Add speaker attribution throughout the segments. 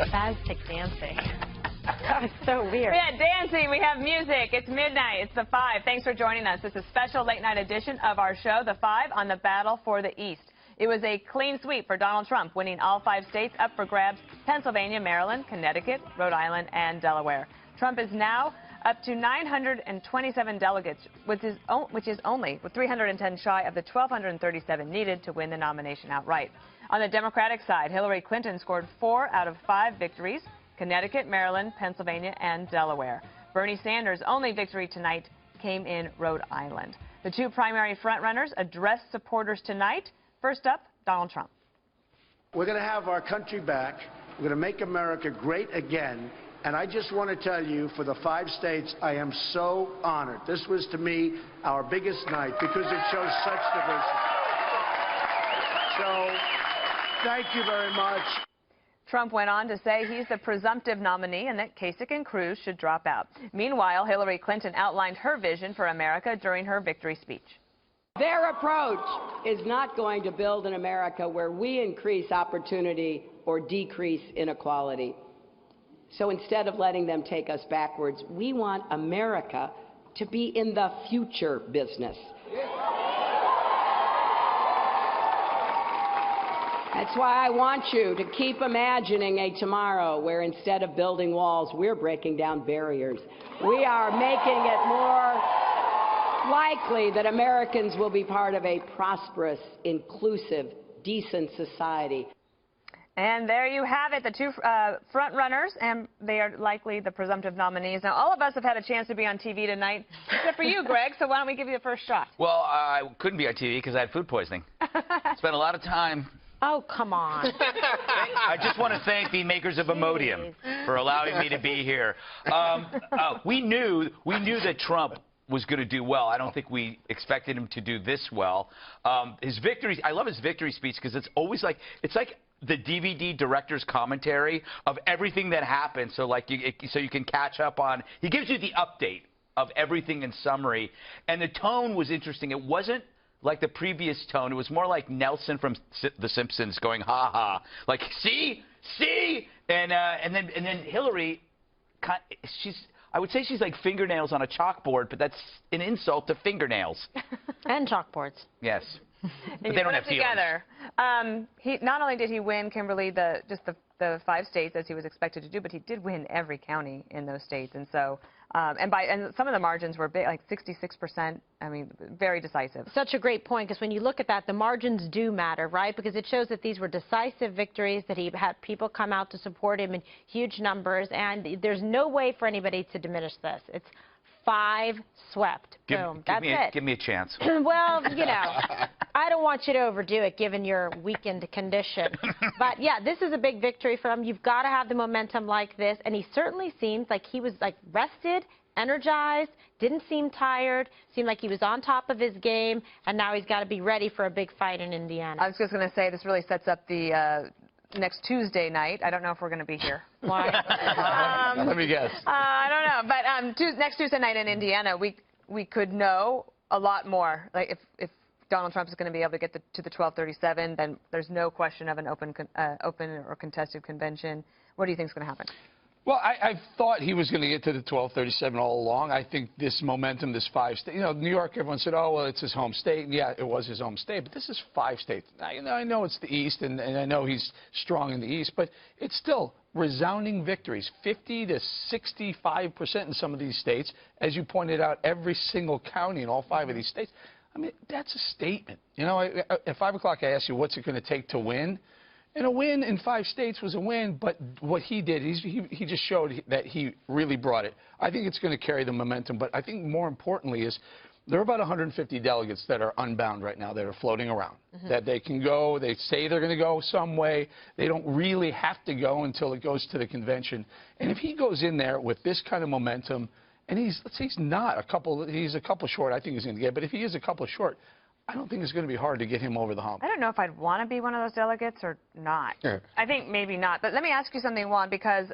Speaker 1: Spastic dancing. That was so weird.
Speaker 2: We had dancing, we have music. It's midnight. It's The Five. Thanks for joining us. It's a special late-night edition of our show, The Five, on the battle for the East. It was a clean sweep for Donald Trump, winning all 5 states up for grabs: Pennsylvania, Maryland, Connecticut, Rhode Island, and Delaware. Trump is now up to 927 delegates, which is only 310 shy of the 1,237 needed to win the nomination outright. On the Democratic side, Hillary Clinton scored 4 out of 5 victories: Connecticut, Maryland, Pennsylvania, and Delaware. Bernie Sanders' only victory tonight came in Rhode Island. The 2 primary frontrunners addressed supporters tonight. First up, Donald Trump.
Speaker 3: We're going to have our country back. We're going to make America great again. And I just want to tell you, for the 5 states, I am so honored. This was, to me, our biggest night because it shows such diversity. So, thank you very much.
Speaker 2: Trump went on to say he's the presumptive nominee and that Kasich and Cruz should drop out. Meanwhile, Hillary Clinton outlined her vision for America during her victory speech.
Speaker 4: Their approach is not going to build an America where we increase opportunity or decrease inequality. So instead of letting them take us backwards, we want America to be in the future business. That's why I want you to keep imagining a tomorrow where instead of building walls, we're breaking down barriers. We are making it more likely that Americans will be part of a prosperous, inclusive, decent society.
Speaker 2: And there you have it, the 2 front runners, and they are likely the presumptive nominees. Now, all of us have had a chance to be on TV tonight, except for you, Greg, so why don't we give you the first shot?
Speaker 5: Well, I couldn't be on TV because I had food poisoning. Spent a lot of time.
Speaker 1: Oh, come on.
Speaker 5: I just want to thank the makers of Imodium for allowing me to be here. We knew that Trump was going to do well. I don't think we expected him to do this well. His victory, I love his victory speech because it's always like, it's like the DVD director's commentary of everything that happened. So like, so you can catch up on, he gives you the update of everything in summary. And the tone was interesting. It wasn't like the previous tone. It was more like Nelson from The Simpsons going, ha ha. Like, see? And then Hillary, I would say she's like fingernails on a chalkboard, but that's an insult to fingernails.
Speaker 1: And chalkboards.
Speaker 5: Yes. But they don't have
Speaker 2: together. Not only did he win, Kimberly, just the 5 states as he was expected to do, but he did win every county in those states. And so, and some of the margins were big, like 66%. I mean, very decisive.
Speaker 1: Such a great point, because when you look at that, the margins do matter, right? Because it shows that these were decisive victories, that he had people come out to support him in huge numbers, and there's no way for anybody to diminish this. It's 5 swept. Boom. That's it.
Speaker 5: Give me a chance.
Speaker 1: Well, you know, I don't want you to overdo it given your weakened condition. But, yeah, this is a big victory for him. You've got to have the momentum like this. And he certainly seems like he was, like, rested, energized, didn't seem tired, seemed like he was on top of his game, and now he's got to be ready for a big fight in Indiana.
Speaker 2: I was just going to say, this really sets up the next Tuesday night. I don't know if we're going to be here.
Speaker 1: Why?
Speaker 5: Let me guess.
Speaker 2: I don't know. But next Tuesday night in Indiana, we could know a lot more. Like if Donald Trump is going to be able to get to the 1237, then there's no question of an open or contested convention. What do you think is going to happen?
Speaker 6: Well, I thought he was going to get to the 1237 all along. I think this momentum, this 5 states, you know, New York, everyone said, oh, well, it's his home state. And yeah, it was his home state, but this is 5 states. Now, you know, I know it's the East, and I know he's strong in the East, but it's still resounding victories, 50 to 65% in some of these states. As you pointed out, every single county in all 5 of these states. I mean, that's a statement. You know, at 5 o'clock, I asked you, what's it going to take to win? And a win in 5 states was a win, but what he did, he just showed that he really brought it. I think it's going to carry the momentum, but I think more importantly is there are about 150 delegates that are unbound right now that are floating around, that they can go, they say they're going to go some way. They don't really have to go until it goes to the convention. And if he goes in there with this kind of momentum, and let's say he's a couple short, I think he's going to get, but if he is a couple short, I don't think it's going to be hard to get him over the hump.
Speaker 2: I don't know if I'd want to be one of those delegates or not.
Speaker 6: Yeah.
Speaker 2: I think maybe not. But let me ask you something, Juan, because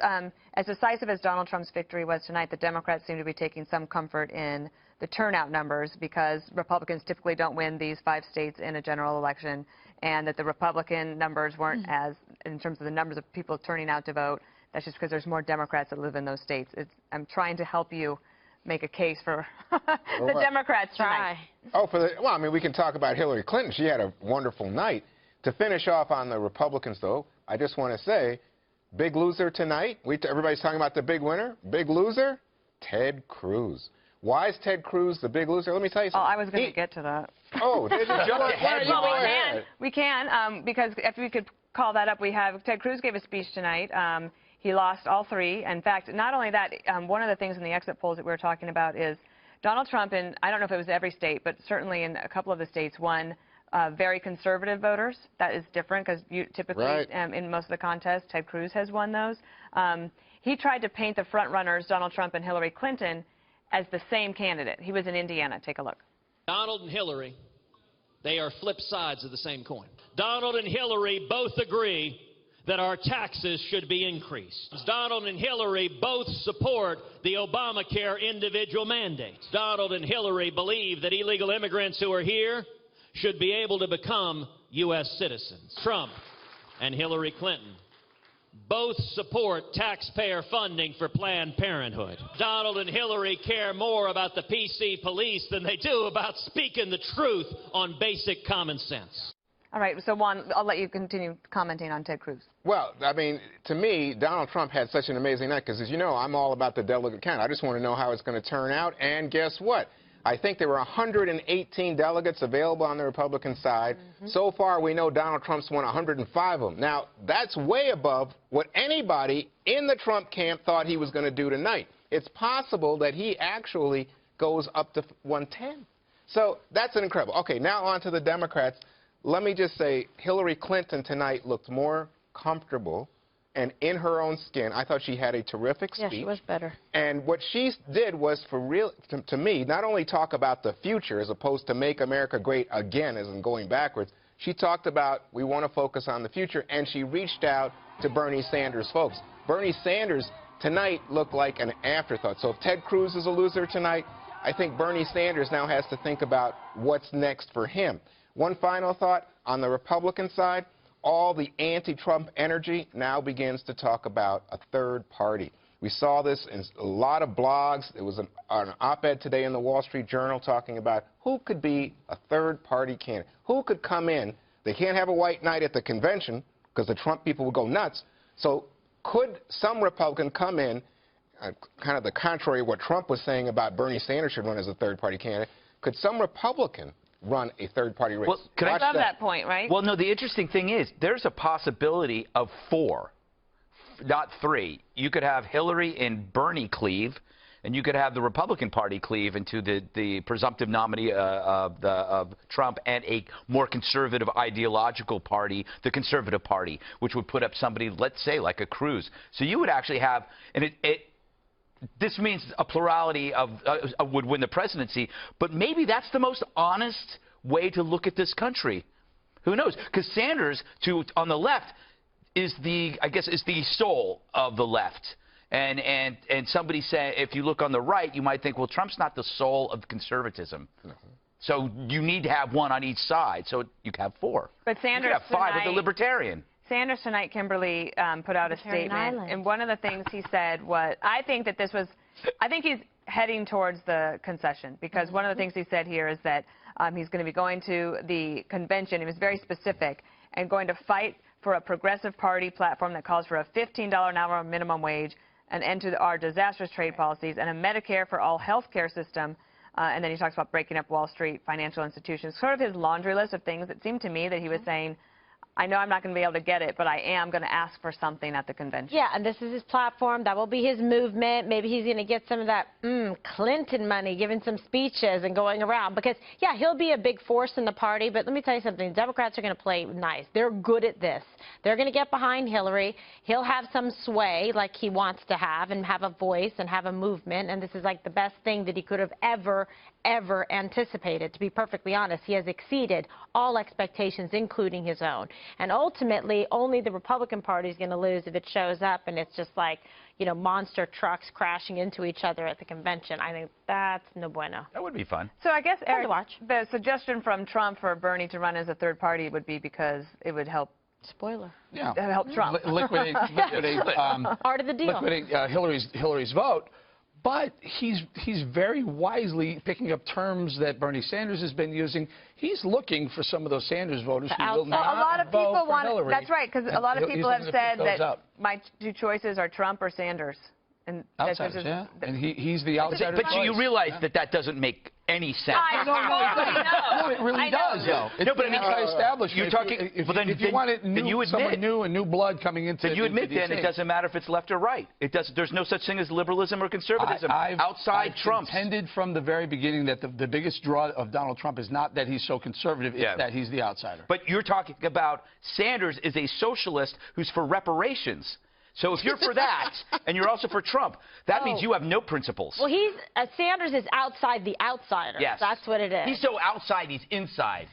Speaker 2: as decisive as Donald Trump's victory was tonight, the Democrats seem to be taking some comfort in the turnout numbers because Republicans typically don't win these 5 states in a general election, and that the Republican numbers weren't as, in terms of the numbers of people turning out to vote, that's just because there's more Democrats that live in those states. I'm trying to help you make a case for the Democrats tonight.
Speaker 7: Oh, well, I mean, we can talk about Hillary Clinton. She had a wonderful night. To finish off on the Republicans, though, I just want to say, big loser tonight. Everybody's talking about the big winner. Big loser, Ted Cruz. Why is Ted Cruz the big loser? Let me tell you something.
Speaker 2: Oh, I was going to get to that.
Speaker 7: Oh, did you?
Speaker 5: Jumped ahead.
Speaker 2: Well, we can, because if we could call that up, we have Ted Cruz gave a speech tonight. He lost all three. In fact, not only that, one of the things in the exit polls that we were talking about is Donald Trump, in, I don't know if it was every state, but certainly in a couple of the states, won very conservative voters. That is different because typically in most of the contests, Ted Cruz has won those. He tried to paint the front runners, Donald Trump and Hillary Clinton, as the same candidate. He was in Indiana. Take a look.
Speaker 8: Donald and Hillary, they are flip sides of the same coin. Donald and Hillary both agree that our taxes should be increased. Donald and Hillary both support the Obamacare individual mandates. Donald and Hillary believe that illegal immigrants who are here should be able to become U.S. citizens. Trump and Hillary Clinton both support taxpayer funding for Planned Parenthood. Donald and Hillary care more about the PC police than they do about speaking the truth on basic common sense.
Speaker 2: All right, so Juan, I'll let you continue commenting on Ted Cruz.
Speaker 7: Well, I mean, to me, Donald Trump had such an amazing night because, as you know, I'm all about the delegate count. I just want to know how it's going to turn out, and guess what? I think there were 118 delegates available on the Republican side. So far, we know Donald Trump's won 105 of them. Now, that's way above what anybody in the Trump camp thought he was going to do tonight. It's possible that he actually goes up to 110. So that's an incredible. Okay, now on to the Democrats. Let me just say, Hillary Clinton tonight looked more comfortable and in her own skin. I thought she had a terrific speech.
Speaker 1: Yeah, she was better.
Speaker 7: And what she did was, for real, to me, not only talk about the future as opposed to make America great again as in going backwards, she talked about we want to focus on the future, and she reached out to Bernie Sanders folks. Bernie Sanders tonight looked like an afterthought. So if Ted Cruz is a loser tonight, I think Bernie Sanders now has to think about what's next for him. One final thought, on the Republican side, all the anti-Trump energy now begins to talk about a third party. We saw this in a lot of blogs. There was an op-ed today in the Wall Street Journal talking about who could be a third-party candidate. Who could come in? They can't have a white knight at the convention because the Trump people would go nuts. So could some Republican come in, kind of the contrary of what Trump was saying about Bernie Sanders should run as a third-party candidate, could some Republican run a third-party race?
Speaker 5: Well,
Speaker 2: I love that point, right?
Speaker 5: Well, no, the interesting thing is there's a possibility of 4, not 3. You could have Hillary and Bernie cleave, and you could have the Republican Party cleave into the presumptive nominee of Trump and a more conservative ideological party, the Conservative Party, which would put up somebody, let's say, like a Cruz. So you would actually have, and this means a plurality would win the presidency, but maybe that's the most honest way to look at this country. Who knows? Because Sanders, on the left, is the soul of the left. And somebody say, if you look on the right, you might think, well, Trump's not the soul of conservatism. So you need to have one on each side. So you have 4.
Speaker 2: But Sanders
Speaker 5: you could have 5 with the Libertarian.
Speaker 2: Sanders tonight, Kimberly, put out a statement, and one of the things he said was, I think he's heading towards the concession, because one of the things he said here is that he's going to be going to the convention. He was very specific, and going to fight for a progressive party platform that calls for a $15 an hour minimum wage, an end to our disastrous trade policies, and a Medicare for all health care system. And then he talks about breaking up Wall Street financial institutions, sort of his laundry list of things. It seemed to me that he was saying, I know I'm not going to be able to get it, but I am going to ask for something at the convention.
Speaker 1: Yeah, and this is his platform. That will be his movement. Maybe he's going to get some of that Clinton money, giving some speeches and going around. Because, yeah, he'll be a big force in the party, but let me tell you something. Democrats are going to play nice. They're good at this. They're going to get behind Hillary. He'll have some sway like he wants to have and have a voice and have a movement, and this is like the best thing that he could have ever anticipated. To be perfectly honest, he has exceeded all expectations, including his own. And ultimately, only the Republican Party is going to lose if it shows up and it's just like, you know, monster trucks crashing into each other at the convention. I think that's no bueno.
Speaker 5: That would be fun.
Speaker 2: So I guess, Eric,
Speaker 1: to watch.
Speaker 2: The suggestion from Trump for Bernie to run as a third party would be because it would help
Speaker 1: Spoiler.
Speaker 6: Yeah.
Speaker 2: That helped Trump.
Speaker 6: Liquidate
Speaker 1: Part of the deal.
Speaker 6: liquidate Hillary's vote. But he's very wisely picking up terms that Bernie Sanders has been using. He's looking for some of those Sanders voters who will not
Speaker 2: a lot of
Speaker 6: vote
Speaker 2: people
Speaker 6: for
Speaker 2: want.
Speaker 6: Hillary.
Speaker 2: That's right, because a lot of
Speaker 6: He's
Speaker 2: people have
Speaker 6: looking to pick
Speaker 2: said
Speaker 6: those
Speaker 2: that
Speaker 6: up.
Speaker 2: my two choices are Trump or Sanders. And that there's
Speaker 6: Outsiders, yeah. And he's the outsider.
Speaker 5: But you
Speaker 6: choice.
Speaker 5: realize that doesn't make any sense.
Speaker 6: No, it really does, though.
Speaker 5: No, but I mean,
Speaker 6: anti-establishment.
Speaker 5: you're talking.
Speaker 6: If you wanted someone new and new blood coming into,
Speaker 5: then you admit
Speaker 6: into
Speaker 5: then
Speaker 6: the
Speaker 5: it doesn't matter if it's left or right. It does. There's no such thing as liberalism or conservatism outside Trump.
Speaker 6: I've contended from the very beginning that the biggest draw of Donald Trump is not that he's so conservative, it's that he's the outsider.
Speaker 5: But you're talking about Sanders is a socialist who's for reparations. So if you're for that and you're also for Trump, that means you have no principles.
Speaker 1: Well, Sanders is outside the outsider.
Speaker 5: Yes.
Speaker 1: That's what it is.
Speaker 5: He's so outside, he's inside.